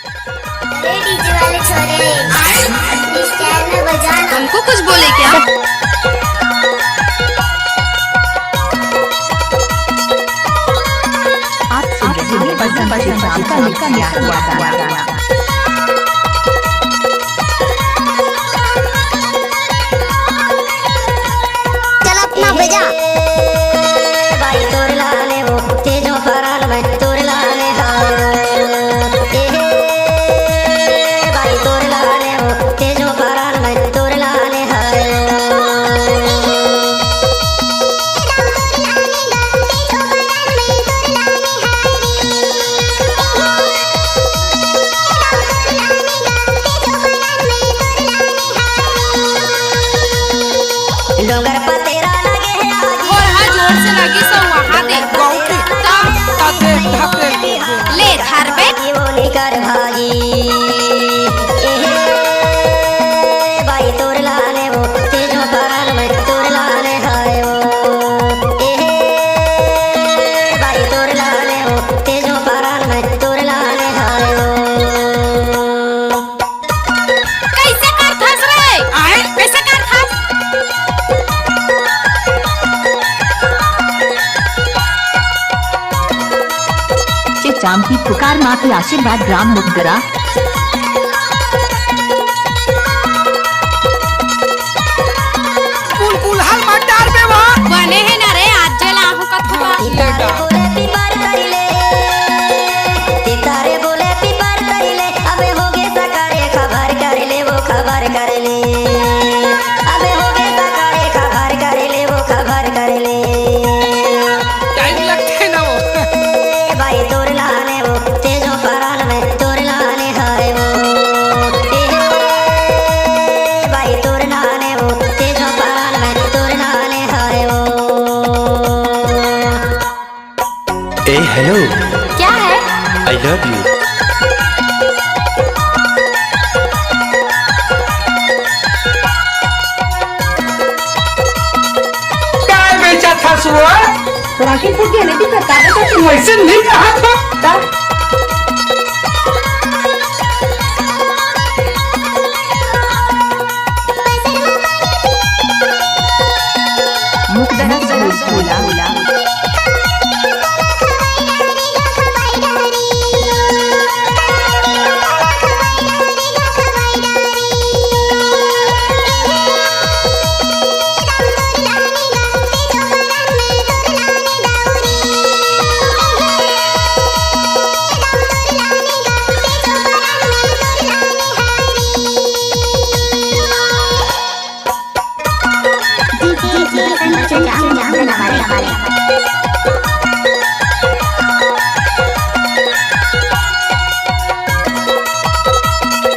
अरे डीजे वाले छोरे इस स्टाइल में बजाना। हमको कुछ बोले क्या? आप सुन रहे हैं पसंद का गाना। चल अपना बजा। भाई तोर लाने वो तेजो फराल में तोर लाने भाई तोर लाने वो तेजो फराल में तोर लाने डोंगर पर तेरा लगे है और हाँ जोर से लगी सब वहाँ देख ले थार पे वो निकर भागी भाई तोर लाने वो तेजो फराल में तोर लाने हाय वो भाई तोर लाने वो तेजो फराल में तोर लाने हाय वो कैसे कर थस रे? कैसे कर थस? चाम की पुकार, माँ की आशीर्वाद, ग्राम मुखदरा। बने है ना रे आज जला हूँ कथवा। तारे बोले पिपर करिले तारे बोले पिपर करिले अबे होगे सकारे खबर करिले वो खबर करिले अबे होगे सकारे खबर करिले वो खबर करिले टाइम लगते ना वो। भाई तोर लाने वो तेजो फराल में तोर लाने हाय वो भाई तोर लाने वो तेजो फराल में तोर लाने हाय वो ए हेलो, क्या है? I love you. काय बेचा था सुअर? राखी फूट गया नहीं करता है तो तुम ऐसे नहीं कहा था। मुखदरा से बोला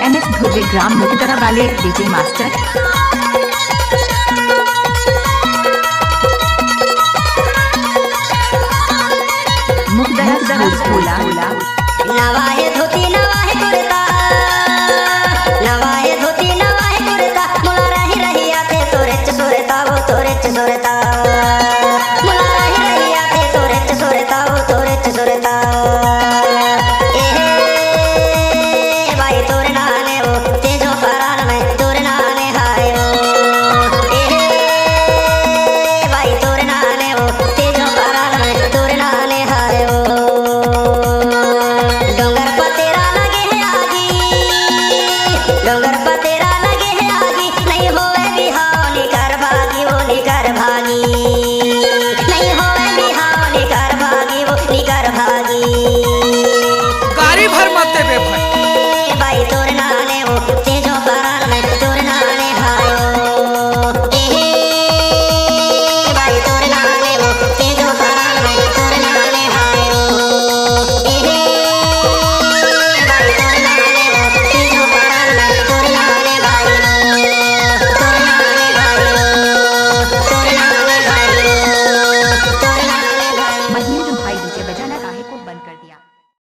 MS धुर्वे ग्राम मुखदरा वाले डीजे मास्टर। मुखदरा बोला नवाए धोती ना